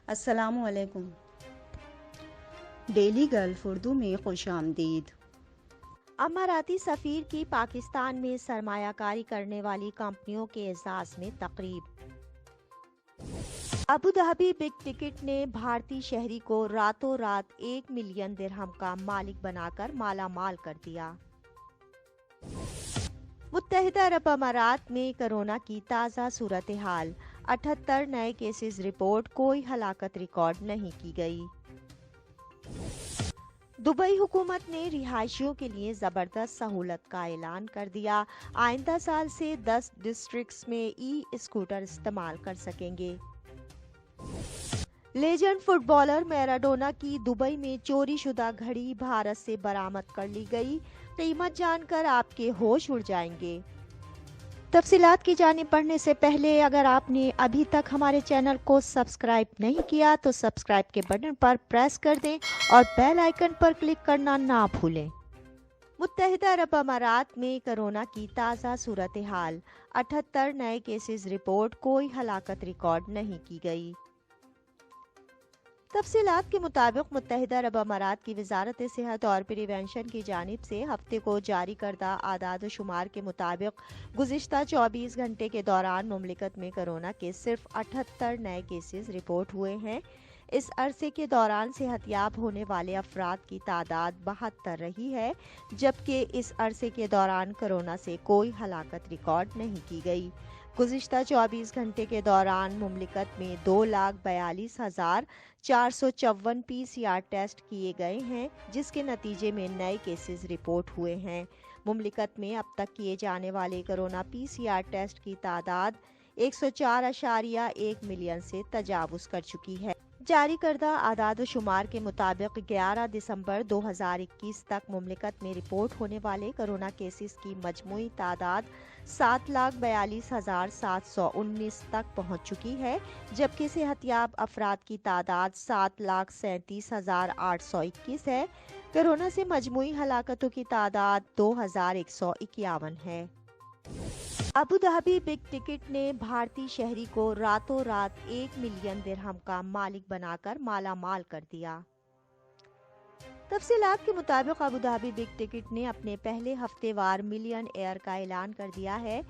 السلام علیکم۔ Daily golf Urdu میں خوش آمدید۔ اماراتی سفیر کی پاکستان میں سرمایہ کاری کرنے والی کمپنیوں کے اعزاز میں تقریب۔ ابوظہبی بگ ٹکٹ نے بھارتی شہری کو راتوں رات 1 ملین درہم کا مالک بنا کر مالا مال کر دیا۔ متحدہ عرب امارات میں کرونا کی تازہ صورتحال، 78 نئے کیسز رپورٹ، کوئی ہلاکت ریکارڈ نہیں کی گئی۔ دبئی حکومت نے رہائشیوں کے لیے زبردست سہولت کا اعلان کر دیا، آئندہ سال سے 10 ڈسٹرکٹس میں ای اسکوٹر استعمال کر سکیں گے۔ لیجنڈ فٹ بالر میراڈونا کی دبئی میں چوری شدہ گھڑی بھارت سے برآمد کر لی گئی، قیمت جان کر آپ کے ہوش اڑ جائیں گے۔ تفصیلات کی جانب بڑھنے سے پہلے اگر آپ نے ابھی تک ہمارے چینل کو سبسکرائب نہیں کیا تو سبسکرائب کے بٹن پر پریس کر دیں اور بیل آئیکن پر کلک کرنا نہ بھولیں۔ متحدہ عرب امارات میں کرونا کی تازہ صورتحال، 78 نئے کیسز رپورٹ، کوئی ہلاکت ریکارڈ نہیں کی گئی۔ تفصیلات کے مطابق متحدہ عرب امارات کی وزارت صحت اور پریونشن کی جانب سے ہفتے کو جاری کردہ اعداد و شمار کے مطابق گزشتہ 24 گھنٹے کے دوران مملکت میں کرونا کے صرف 78 نئے کیسز رپورٹ ہوئے ہیں۔ اس عرصے کے دوران صحت یاب ہونے والے افراد کی تعداد 72 رہی ہے، جبکہ اس عرصے کے دوران کرونا سے کوئی ہلاکت ریکارڈ نہیں کی گئی۔ گزشتہ 24 گھنٹے کے دوران مملکت میں 2,42,454 PCR ٹیسٹ کیے گئے ہیں، جس کے نتیجے میں نئے کیسز رپورٹ ہوئے ہیں۔ مملکت میں اب تک کیے جانے والے کرونا PCR ٹیسٹ کی تعداد 104.1 ملین سے تجاوز کر چکی ہے۔ جاری کردہ اعداد و شمار کے مطابق 11 دسمبر 2021 تک مملکت میں رپورٹ ہونے والے کرونا کیسز کی مجموعی تعداد 7,42,719 تک پہنچ چکی ہے، جبکہ صحت یاب افراد کی تعداد 7,37,821 ہے۔ کرونا سے مجموعی ہلاکتوں کی تعداد 2,151 ہے۔ ابوظہبی بگ ٹکٹ نے بھارتی شہری کو راتوں رات 1 ملین درہم کا مالک بنا کر مالا مال کر دیا۔ تفصیلات کے مطابق ابوظہبی بگ ٹکٹ نے اپنے پہلے ہفتے وار ملین ایئر کا اعلان کر دیا ہے۔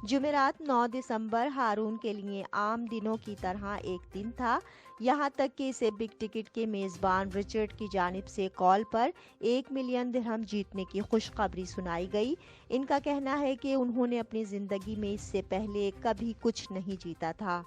جمعرات 9 دسمبر ہارون کے لیے عام دنوں کی طرح ایک دن تھا، یہاں تک کہ اسے بگ ٹکٹ کے میزبان رچرڈ کی جانب سے کال پر 1 ملین درہم جیتنے کی خوشخبری سنائی گئی۔ ان کا کہنا ہے کہ انہوں نے اپنی زندگی میں اس سے پہلے کبھی کچھ نہیں جیتا تھا،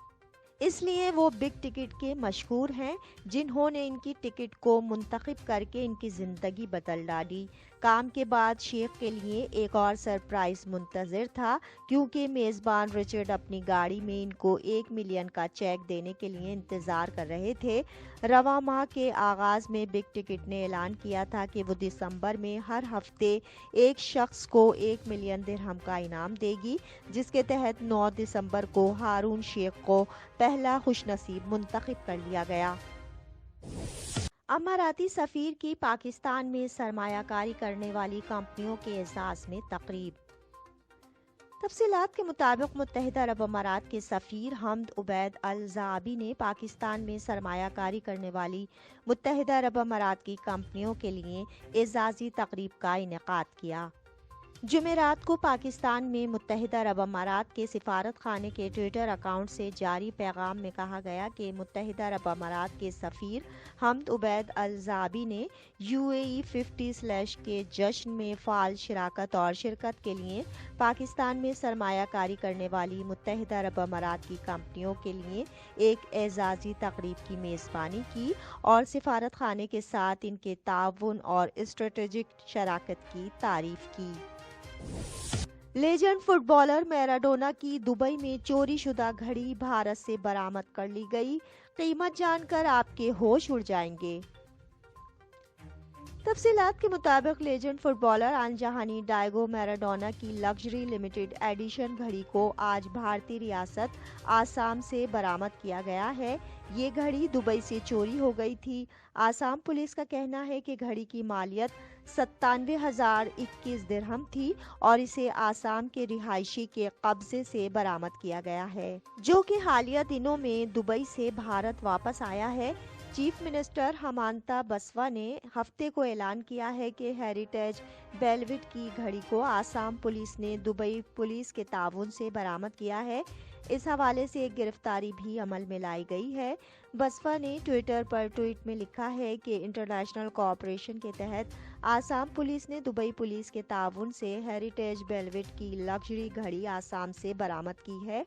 اس لیے وہ بگ ٹکٹ کے مشہور ہیں، جنہوں نے ان کی ٹکٹ کو منتخب کر کے ان کی زندگی بدل ڈالی۔ کام کے بعد شیخ کے لیے ایک اور سرپرائز منتظر تھا، کیونکہ میزبان رچرڈ اپنی گاڑی میں ان کو 1 ملین کا چیک دینے کے لیے انتظار کر رہے تھے۔ رواں ماہ کے آغاز میں بگ ٹکٹ نے اعلان کیا تھا کہ وہ دسمبر میں ہر ہفتے ایک شخص کو 1 ملین درہم کا انعام دے گی، جس کے تحت 9 دسمبر کو ہارون شیخ کو پہلا خوش نصیب منتخب کر لیا گیا۔ اماراتی سفیر کی پاکستان میں سرمایہ کاری کرنے والی کمپنیوں کے اعزاز میں تقریب۔ تفصیلات کے مطابق متحدہ عرب امارات کے سفیر حمد عبید الزعبی نے پاکستان میں سرمایہ کاری کرنے والی متحدہ عرب امارات کی کمپنیوں کے لیے اعزازی تقریب کا انعقاد کیا۔ جمعرات کو پاکستان میں متحدہ عرب امارات کے سفارت خانے کے ٹویٹر اکاؤنٹ سے جاری پیغام میں کہا گیا کہ متحدہ عرب امارات کے سفیر حمد عبید الزعبی نے UAE 50 کے جشن میں فعال شراکت اور شرکت کے لیے پاکستان میں سرمایہ کاری کرنے والی متحدہ عرب امارات کی کمپنیوں کے لیے ایک اعزازی تقریب کی میزبانی کی اور سفارت خانے کے ساتھ ان کے تعاون اور اسٹریٹجک شراکت کی تعریف کی۔ لیجنڈ فٹ بالر میراڈونا کی دبئی میں چوری شدہ گھڑی بھارت سے برآمد کر لی گئی، قیمت جان کر آپ کے ہوش اڑ جائیں گے۔ تفصیلات کے مطابق لیجنڈ فٹ بالر آنجہانی ڈائیگو میراڈونا کی لگژری لمیٹڈ ایڈیشن گھڑی کو آج بھارتی ریاست آسام سے برآمد کیا گیا ہے۔ یہ گھڑی دبئی سے چوری ہو گئی تھی۔ آسام پولیس کا کہنا ہے کہ گھڑی کی مالیت 97,021 درہم تھی اور اسے آسام کے رہائشی کے قبضے سے برآمد کیا گیا ہے، جو کہ حالیہ دنوں میں دبئی سے بھارت واپس آیا ہے۔ چیف منسٹر ہمانتا بسوا نے ہفتے کو اعلان کیا ہے کہ ہیریٹیج بیلوٹ کی گھڑی کو آسام پولیس نے دبئی پولیس کے تعاون سے برآمد کیا ہے۔ اس حوالے سے ایک گرفتاری بھی عمل میں لائی گئی ہے۔ بسوا نے ٹویٹر پر ٹویٹ میں لکھا ہے کہ انٹرنیشنل کوآپریشن کے تحت آسام پولیس نے دبئی پولیس کے تعاون سے ہیریٹیج بیلوٹ کی لگژری گھڑی آسام سے برآمد کی ہے،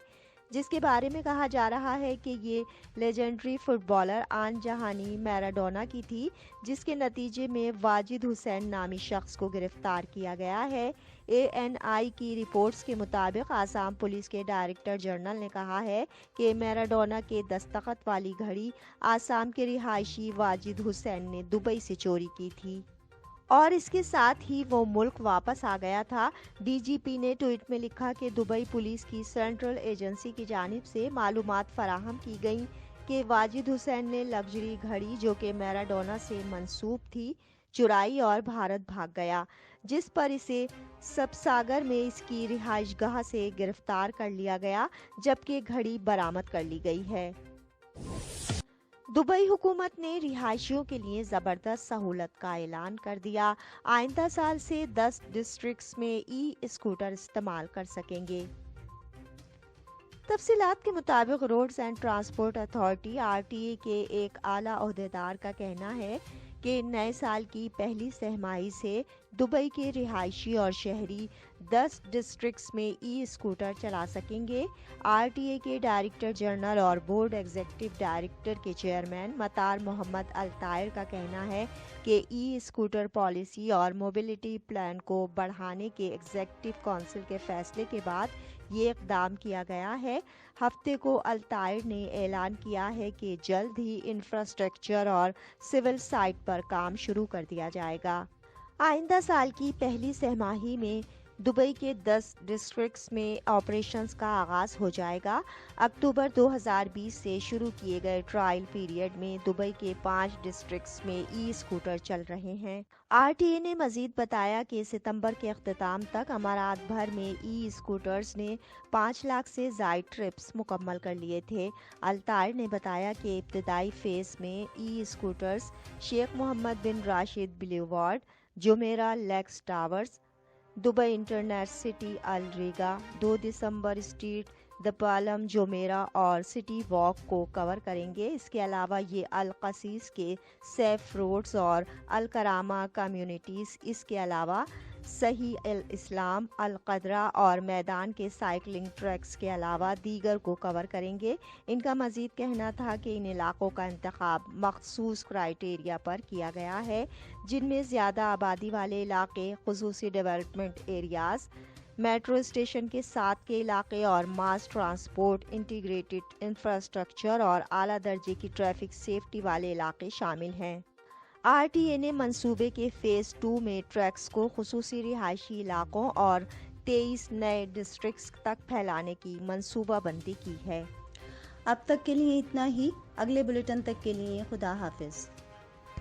جس کے بارے میں کہا جا رہا ہے کہ یہ لیجنڈری فٹ بالر آنجہانی میراڈونا کی تھی، جس کے نتیجے میں واجد حسین نامی شخص کو گرفتار کیا گیا ہے۔ ANI کی رپورٹس کے مطابق آسام پولیس کے ڈائریکٹر جنرل نے کہا ہے کہ میراڈونا کے دستخط والی گھڑی آسام کے رہائشی واجد حسین نے دبئی سے چوری کی تھی اور اس کے ساتھ ہی وہ ملک واپس آ گیا تھا۔ DGP نے ٹویٹ میں لکھا کہ دبئی پولیس کی سینٹرل ایجنسی کی جانب سے معلومات فراہم کی گئیں کہ واجد حسین نے لگژری گھڑی جو کہ میراڈونا سے منسوب تھی چرائی اور بھارت بھاگ گیا، جس پر اسے سبساگر میں اس کی رہائش گاہ سے گرفتار کر لیا گیا، جبکہ گھڑی برآمد کر لی گئی ہے۔ دبئی حکومت نے رہائشیوں کے لیے زبردست سہولت کا اعلان کر دیا۔ آئندہ سال سے 10 ڈسٹرکٹس میں ای اسکوٹر استعمال کر سکیں گے۔ تفصیلات کے مطابق roads and transport authority RTA کے ایک اعلیٰ عہدیدار کا کہنا ہے کہ نئے سال کی پہلی سہ ماہی سے دبئی کے رہائشی اور شہری 10 ڈسٹرکٹس میں ای اسکوٹر چلا سکیں گے۔ RTA کے ڈائریکٹر جنرل اور بورڈ ایگزیکٹو ڈائریکٹر کے چیئرمین مطار محمد الطاہر کا کہنا ہے کہ ای اسکوٹر پالیسی اور موبلٹی پلان کو بڑھانے کے ایگزیکٹو کونسل کے فیصلے کے بعد یہ اقدام کیا گیا ہے۔ ہفتے کو الطاہر نے اعلان کیا ہے کہ جلد ہی انفراسٹرکچر اور سول سائٹ پر کام شروع کر دیا جائے گا۔ آئندہ سال کی پہلی سہ ماہی میں دبئی کے 10 ڈسٹرکٹس میں آپریشنز کا آغاز ہو جائے گا۔ اکتوبر 2020 سے شروع کیے گئے ٹرائل پیریڈ میں دبئی کے 5 ڈسٹرکٹس میں ای اسکوٹر چل رہے ہیں۔ RTA نے مزید بتایا کہ ستمبر کے اختتام تک امارات بھر میں ای اسکوٹرز نے 5 لاکھ سے زائد ٹرپس مکمل کر لیے تھے۔ الطاہر نے بتایا کہ ابتدائی فیز میں e scooters Sheikh Mohammed bin Rashid Boulevard, Jumeirah Lakes Towers, Dubai Internet City Al Rigga, 2 December Street, the Palm Jumeirah اور سٹی واک کو کور کریں گے۔ اس کے علاوہ یہ القصیص کے سیف روڈز اور الکرامہ کمیونٹیز، اس کے علاوہ صحیح الاسلام، القدرہ اور میدان کے سائیکلنگ ٹریکس کے علاوہ دیگر کو کور کریں گے۔ ان کا مزید کہنا تھا کہ ان علاقوں کا انتخاب مخصوص کرائیٹیریا پر کیا گیا ہے، جن میں زیادہ آبادی والے علاقے، خصوصی ڈیولپمنٹ ایریاز، میٹرو اسٹیشن کے ساتھ کے علاقے اور ماس ٹرانسپورٹ، انٹیگریٹڈ انفراسٹرکچر اور اعلیٰ درجے کی ٹریفک سیفٹی والے علاقے شامل ہیں۔ RTA نے منصوبے کے فیز 2 میں ٹریکس کو خصوصی رہائشی علاقوں اور 23 نئے ڈسٹرکٹس تک پھیلانے کی منصوبہ بندی کی ہے۔ اب تک کے لیے اتنا ہی۔ اگلے بلیٹن تک کے لیے خدا حافظ۔